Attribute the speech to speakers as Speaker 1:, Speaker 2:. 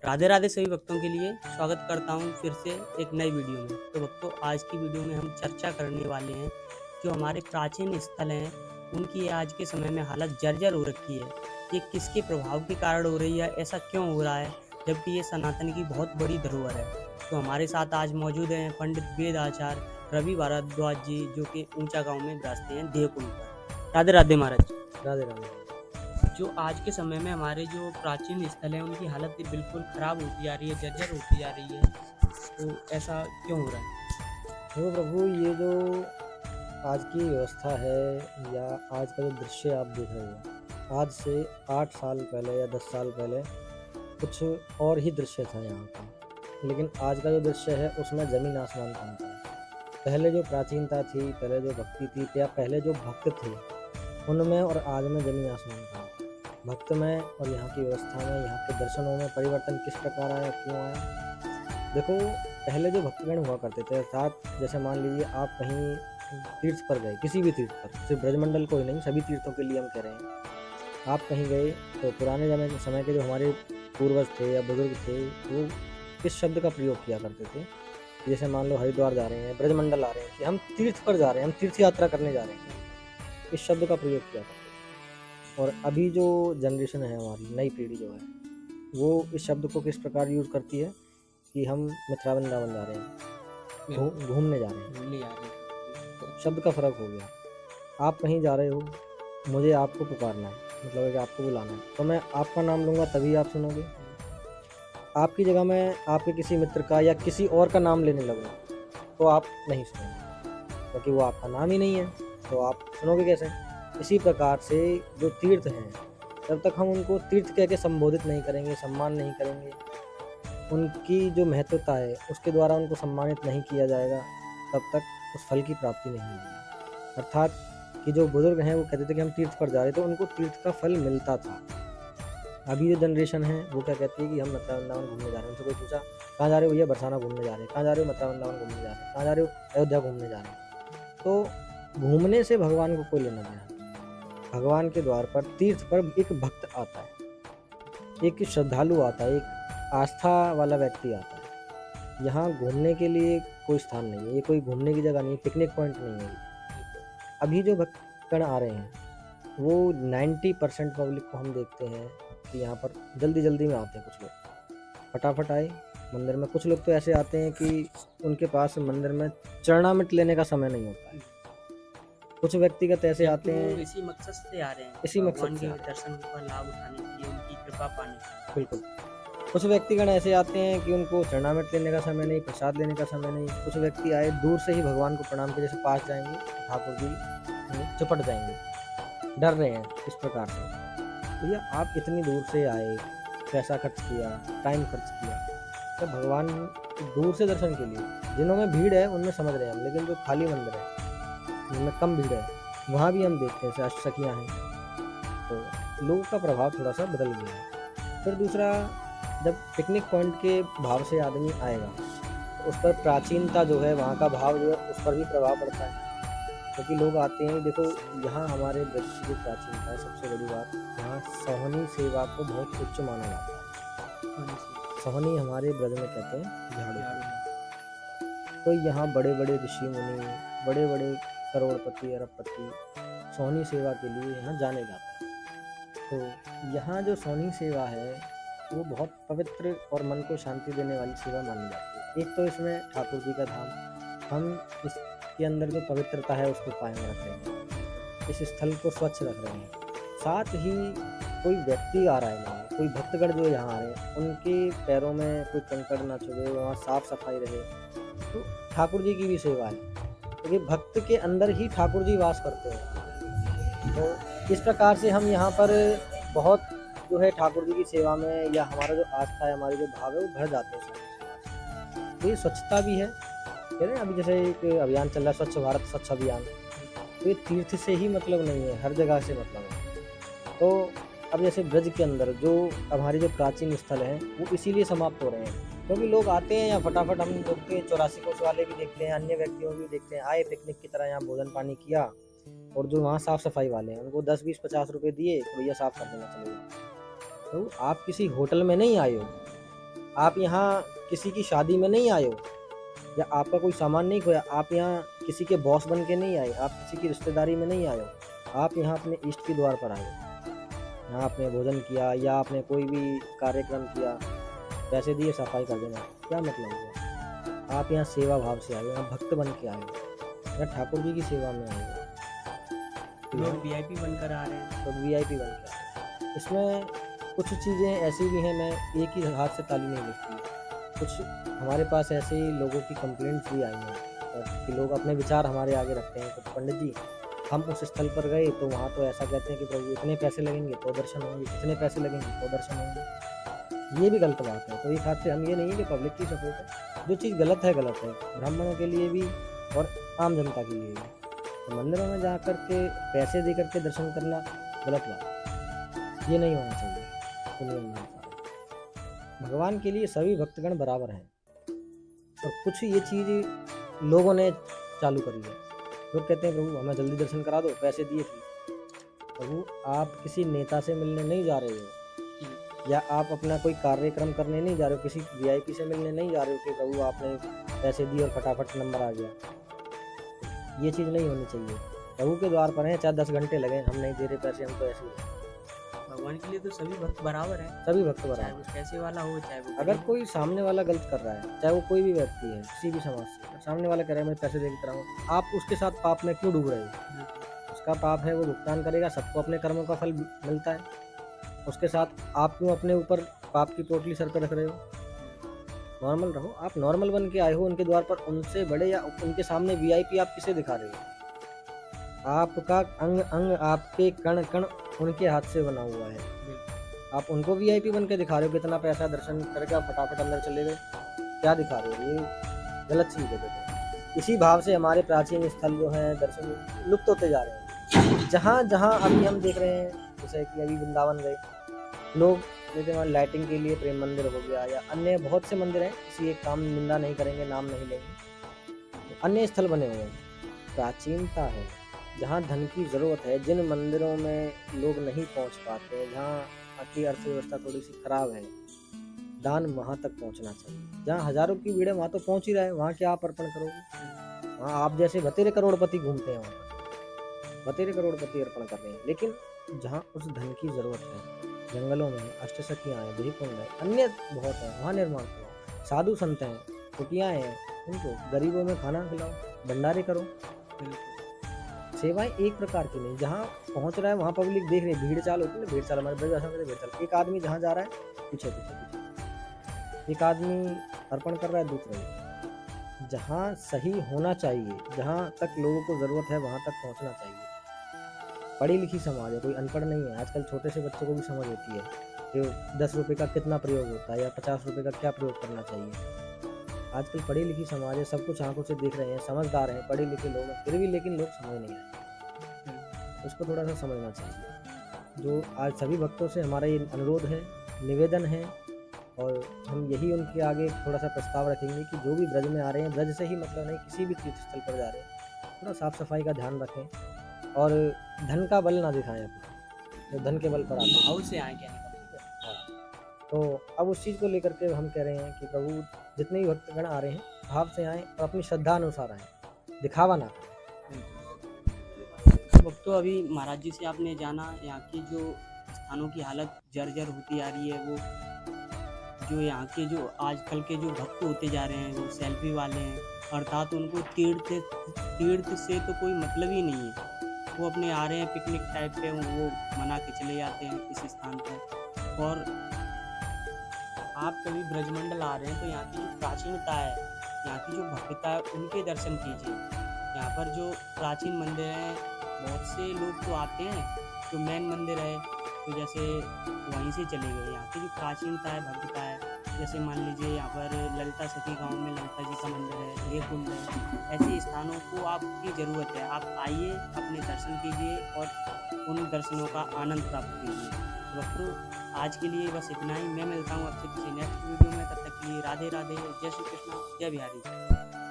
Speaker 1: राधे राधे सभी भक्तों के लिए स्वागत करता हूँ फिर से एक नई वीडियो में। तो भक्तों, आज की वीडियो में हम चर्चा करने वाले हैं जो हमारे प्राचीन स्थल हैं उनकी आज के समय में हालत जर्जर हो रखी है। ये किसके प्रभाव के कारण हो रही है, ऐसा क्यों हो रहा है, जबकि ये सनातन की बहुत बड़ी धरोहर है। तो हमारे साथ आज मौजूद हैं पंडित वेद आचार्य रवि भारद्वाज जी, जो कि ऊंचा गाँव में बसते हैं देवकुंड पर। राधे राधे महाराज।
Speaker 2: राधे राधे।
Speaker 1: जो आज के समय में हमारे जो प्राचीन स्थल हैं उनकी हालत बिल्कुल ख़राब होती जा रही है, जर्जर होती जा रही है, तो ऐसा क्यों हो रहा है?
Speaker 2: देखो प्रभु, ये जो आज की व्यवस्था है या आज का जो दृश्य आप देख रहे हो, आज से 8 साल पहले या 10 साल पहले कुछ और ही दृश्य था यहाँ का। लेकिन आज का जो दृश्य है उसमें ज़मीन आसमान का अंतर है। पहले जो प्राचीनता थी, पहले जो भक्ति थी या पहले जो भक्त थे, उनमें और आज में ज़मीन आसमान का अंतर है। भक्त में और यहाँ की व्यवस्था में, यहाँ के दर्शनों में परिवर्तन किस प्रकार आया, क्यों आया? देखो, पहले जो भक्तगण हुआ करते थे, अर्थात जैसे मान लीजिए आप कहीं तीर्थ पर गए, किसी भी तीर्थ पर, सिर्फ ब्रजमंडल को ही नहीं, सभी तीर्थों के लिए हम कह रहे हैं। आप कहीं गए तो पुराने समय के जो हमारे पूर्वज थे या बुजुर्ग थे, वो किस शब्द का प्रयोग किया करते थे? जैसे मान लो हरिद्वार जा रहे हैं, ब्रजमंडल आ रहे हैं, कि हम तीर्थ पर जा रहे हैं, हम तीर्थ यात्रा करने जा रहे हैं, इस शब्द का प्रयोग किया करते थे। और अभी जो जनरेशन है, हमारी नई पीढ़ी जो है, वो इस शब्द को किस प्रकार यूज़ करती है कि हम मथुरा वृंदावन जा रहे हैं, घूमने जा रहे हैं। तो शब्द का फ़र्क हो गया। आप कहीं जा रहे हो, मुझे आपको पुकारना है, मतलब है कि आपको बुलाना है, तो मैं आपका नाम लूँगा तभी आप सुनोगे। आपकी जगह मैं आपके किसी मित्र का या किसी और का नाम लेने लगूँ तो आप नहीं सुनोगे, क्योंकि वो आपका नाम ही नहीं है, तो आप सुनोगे कैसे? इसी प्रकार से जो तीर्थ हैं, जब तक हम उनको तीर्थ कह के संबोधित नहीं करेंगे, सम्मान नहीं करेंगे, उनकी जो महत्वता है उसके द्वारा उनको सम्मानित नहीं किया जाएगा, तब तक उस फल की प्राप्ति नहीं होगी। अर्थात कि जो बुजुर्ग हैं वो कहते थे कि हम तीर्थ पर जा रहे थे, तो उनको तीर्थ का फल मिलता था। अभी जो जनरेशन है वो क्या कहती है कि हम मथुरा वृंदावन घूमने जा रहे हैं। उनसे कोई पूछा कहाँ जा रहे हो? भैया बरसाना घूमने जा रहे हैं। कहाँ जा रहे हो? मथुरा वृंदावन घूमने जा रहे हैं। कहाँ जा रहे हो? अयोध्या घूमने जा रहे हैं। तो घूमने से भगवान को कोई लेना देना। भगवान के द्वार पर, तीर्थ पर एक भक्त आता है, एक श्रद्धालु आता है, एक आस्था वाला व्यक्ति आता है। यहाँ घूमने के लिए कोई स्थान नहीं है, ये कोई घूमने की जगह नहीं है, पिकनिक पॉइंट नहीं है। अभी जो भक्तगण आ रहे हैं वो 90% पब्लिक को हम देखते हैं कि यहाँ पर जल्दी में आते हैं। कुछ लोग फटाफट आए मंदिर में, कुछ लोग तो ऐसे आते हैं कि उनके पास मंदिर में चरणामृत लेने का समय नहीं होता है। कुछ व्यक्तिगत ऐसे आते हैं,
Speaker 1: इसी मकसद से आ रहे हैं,
Speaker 2: इसी मकसद
Speaker 1: के
Speaker 2: से
Speaker 1: दर्शन का लाभ उठाने के लिए, उनकी कृपा पाने के लिए।
Speaker 2: बिल्कुल। कुछ व्यक्तिगण ऐसे आते हैं कि उनको चरणामृत लेने का समय नहीं, प्रसाद लेने का समय नहीं। कुछ व्यक्ति आए दूर से ही भगवान को प्रणाम के जैसे पास जाएंगे, ठाकुर जी चुपट जाएंगे, डर रहे हैं इस प्रकार से। भैया आप इतनी दूर से आए, पैसा खर्च किया, टाइम खर्च किया, तो भगवान दूर से दर्शन के लिए, जिनों में भीड़ है उनमें समझ रहे हैं हम, लेकिन जो खाली मंदिर है जिनमें कम भीड़ है, वहाँ भी हम देखते हैं जैसे अष्टसखियाँ हैं, तो लोगों का प्रभाव थोड़ा सा बदल गया है। फिर दूसरा, जब पिकनिक पॉइंट के भाव से आदमी आएगा तो उस पर प्राचीनता जो है, वहाँ का भाव जो है, उस पर भी प्रभाव पड़ता है। क्योंकि लोग आते हैं, देखो यहाँ हमारे ब्रज की जो प्राचीनता है, सबसे बड़ी बात, यहाँ सोहनी सेवा को बहुत उच्च माना जाता है। सोहनी हमारे ब्रज में कहते हैं झाड़ू। तो यहाँ बड़े बड़े ऋषि मुनि, बड़े बड़े करोड़पति अरबपति सोहनी सेवा के लिए यहाँ जाने जाते हैं। तो यहाँ जो सोहनी सेवा है वो बहुत पवित्र और मन को शांति देने वाली सेवा मानी जाती है। एक तो इसमें ठाकुर जी का धाम, हम इसके अंदर जो पवित्रता है उसको कायम रख रहे हैं, इस स्थल को स्वच्छ रख रहे हैं। साथ ही कोई व्यक्ति आ रहा है, कोई भक्तगण जो यहाँ आ रहे हैं, उनके पैरों में कोई कंकड़ ना चुभे, वहाँ साफ सफाई रहे, तो ठाकुर जी की भी सेवा है, क्योंकि भक्त के अंदर ही ठाकुर जी वास करते हैं। तो इस प्रकार से हम यहाँ पर बहुत जो है ठाकुर जी की सेवा में, या हमारा जो आस्था है, हमारे जो भाव है, वो भर जाते हैं। तो ये स्वच्छता भी है, कह रहे हैं अभी जैसे एक अभियान चल रहा है, स्वच्छ भारत स्वच्छ अभियान, तो ये तीर्थ से ही मतलब नहीं है, हर जगह से मतलब है। तो अब जैसे ब्रज के अंदर जो हमारे जो प्राचीन स्थल हैं वो इसीलिए समाप्त हो रहे हैं, क्योंकि लोग आते हैं या फटाफट, हम लोग के 84 कोस वाले भी देखते हैं, अन्य व्यक्तियों भी देखते हैं, आए पिकनिक की तरह यहाँ भोजन पानी किया, और जो वहाँ साफ़ सफाई वाले हैं उनको 10 20 50 रुपये दिए, तो भैया साफ़ कर देना चलेगा। तो आप किसी होटल में नहीं आए हो, आप यहाँ किसी की शादी में नहीं आए हो या आपका कोई सामान नहीं खोया, आप यहाँ किसी के बॉस बन के नहीं आए, आप किसी की रिश्तेदारी में नहीं आए हो, आप यहाँ अपने इष्ट के द्वार पर आए हो। यहाँ आपने भोजन किया या आपने कोई भी कार्यक्रम किया, पैसे दिए सफाई कर देना, क्या मतलब हुआ? आप यहाँ सेवा भाव से आए हो, यहाँ भक्त बन के आए हो, यहाँ ठाकुर जी की सेवा में आए हो, तो
Speaker 1: लोग वीआईपी बनकर आ रहे हैं।
Speaker 2: तो वीआईपी बन के आए हो। इसमें कुछ चीज़ें ऐसी भी हैं, मैं एक ही हाथ से ताली नहीं बजती। कुछ हमारे पास ऐसे ही लोगों की कंप्लेंट्स भी आई हैं कि लोग अपने विचार हमारे आगे रखते हैं कि पंडित जी हम उस स्थल पर गए तो वहाँ तो ऐसा कहते हैं कि प्रभु इतने पैसे लगेंगे तो दर्शन होंगे, इतने पैसे लगेंगे तो दर्शन होंगे। ये भी गलत बात है। तो एक हाथ से हम ये नहीं है कि पब्लिक की सपोर्ट है, जो चीज़ गलत है ब्राह्मणों के लिए भी और आम जनता के लिए भी। तो मंदिरों में जा कर के पैसे दे करके दर्शन करना गलत बात, ये नहीं होना चाहिए। तो नियम नहीं होता। भगवान के लिए सभी भक्तगण बराबर हैं और कुछ ये चीज़ लोगों ने चालू करी है। लोग कहते हैं प्रभु हमें जल्दी दर्शन करा दो, पैसे दिए थे। प्रभु आप किसी नेता से मिलने नहीं जा रहे हो या आप अपना कोई कार्यक्रम करने नहीं जा रहे हो, किसी वीआईपी से मिलने नहीं जा रहे हो कि प्रभु आपने पैसे दिए और फटाफट नंबर आ गया। ये चीज़ नहीं होनी चाहिए। प्रभु के द्वार पर हैं, चाहे 10 घंटे लगे, हम नहीं दे रहे पैसे, हम तो ऐसे ही हैं।
Speaker 1: भगवान के लिए तो सभी भक्त बराबर हैं,
Speaker 2: सभी भक्त
Speaker 1: चाहे
Speaker 2: बराबर।
Speaker 1: वो पैसे वाला हो चाहे वो
Speaker 2: अगर
Speaker 1: गरीब हो।
Speaker 2: कोई सामने वाला गलत कर रहा है, चाहे वो कोई भी व्यक्ति है किसी भी समाज से, सामने वाला कह रहा है मैं पैसे दे के कराऊंगा, आप उसके साथ पाप में क्यों डूब रहे हो? उसका पाप है, वो भुगतान करेगा, सबको अपने कर्मों का फल मिलता है। उसके साथ आप क्यों अपने ऊपर पाप की पोटली सर पर रख रहे हो? नॉर्मल रहो। आप नॉर्मल बन के आए हो उनके द्वार पर, उनसे बड़े या उनके सामने वीआईपी आप किसे दिखा रहे हो? आपका अंग अंग, आपके कण कण उनके हाथ से बना हुआ है। आप उनको वीआईपी बन के दिखा रहे हो, कितना पैसा दर्शन करके आप फटाफट अंदर चले गए, क्या दिखा रहे हो? ये गलत चीज़ है। देखो इसी भाव से हमारे प्राचीन स्थल जो हैं दर्शन लुप्त होते जा रहे हैं। जहाँ जहाँ अभी हम देख रहे हैं, जैसे कि अभी वृंदावन गए लोग, जैसे वहाँ लाइटिंग के लिए प्रेम मंदिर हो गया या अन्य बहुत से मंदिर हैं, किसी एक काम निंदा नहीं करेंगे, नाम नहीं लेंगे, अन्य स्थल बने हुए हैं। प्राचीनता है, जहाँ धन की ज़रूरत है, जिन मंदिरों में लोग नहीं पहुँच पाते, जहाँ की अर्थव्यवस्था थोड़ी सी खराब है, दान वहाँ तक पहुँचना चाहिए। जहाँ हजारों की भीड़ है वहाँ तो पहुँच ही रहा है, वहाँ क्या आप अर्पण करोगे? वहाँ आप जैसे बतेरे करोड़पति घूमते हैं, वहाँ पर बतेरे करोड़पति अर्पण कर रहे हैं। लेकिन जहाँ उस धन की ज़रूरत है, जंगलों में अष्टसखियाँ हैं, देहकुंड है, अन्य बहुत है, वहाँ निर्माण करो। साधु संत हैं, कुटियाँ हैं, उनको गरीबों में खाना खिलाओ, भंडारे करो। सेवाएं एक प्रकार की नहीं, जहाँ पहुँच रहा है वहाँ पब्लिक देख रही है, भीड़ चाल होती है ना, भीड़ चाल, हमारे ब्रजभाषा में भीड़ चाल। एक आदमी जहाँ जा रहा है पीछे पीछे पीछे, एक आदमी अर्पण कर रहा है दूसरे। जहाँ सही होना चाहिए, जहाँ तक लोगों को ज़रूरत है वहाँ तक पहुँचना चाहिए। पढ़ी लिखी समाज है, कोई अनपढ़ नहीं है। आजकल छोटे से बच्चों को भी समझ होती है कि 10 रुपये का कितना प्रयोग होता है या 50 रुपये का क्या प्रयोग करना चाहिए। आजकल पढ़ी लिखी समाज है, सब कुछ आंखों से देख रहे हैं, समझदार हैं, पढ़े लिखे लोग हैं, फिर भी लेकिन लोग समझ नहीं रहे। उसको थोड़ा सा समझना चाहिए। जो आज सभी भक्तों से हमारा ये अनुरोध है, निवेदन है, और हम यही उनके आगे थोड़ा सा प्रस्ताव रखेंगे कि जो भी ब्रज में आ रहे हैं, ब्रज से ही मतलब नहीं, किसी भी तीर्थ स्थल पर जा रहे हैं, थोड़ा साफ सफाई का ध्यान रखें और धन का बल ना दिखाएं अपना, जो धन के बल पर आते हैं।
Speaker 1: भाव से आए क्या
Speaker 2: तो अब उस चीज़ को लेकर के हम कह रहे हैं कि प्रभु जितने भी भक्तगण आ रहे हैं भाव से आएँ और अपनी श्रद्धा अनुसार आएँ, दिखावा ना करें।
Speaker 1: भक्तों, अभी महाराज जी से आपने जाना यहाँ की जो स्थानों की हालत जर्जर होती आ रही है, वो जो यहाँ के जो आजकल के जो भक्त होते जा रहे हैं वो सेल्फी वाले हैं, अर्थात उनको तीर्थ से तो कोई मतलब ही नहीं है। वो अपने आ रहे हैं पिकनिक टाइप पे, वो मना के चले जाते हैं इस स्थान पर। और आप कभी ब्रजमंडल आ रहे हैं तो यहाँ की जो प्राचीनता है, यहाँ की जो भव्यता है, उनके दर्शन कीजिए। यहाँ पर जो प्राचीन मंदिर हैं, बहुत से लोग तो आते हैं, जो मेन मंदिर है तो जैसे वहीं से चले गए। यहाँ की जो प्राचीनता है, भव्यता है, जैसे मान लीजिए यहाँ पर ललिता सखी गांव में ललिता जी का मंदिर है, ये कुंड है। ऐसे स्थानों को आपकी ज़रूरत है, आप आइए, अपने दर्शन कीजिए और उन दर्शनों का आनंद प्राप्त कीजिए। दोस्तों, आज के लिए बस इतना ही। मैं मिलता हूँ आपसे किसी नेक्स्ट वीडियो में, तब तक के लिए राधे राधे, जय श्री कृष्ण, जय बिहारी।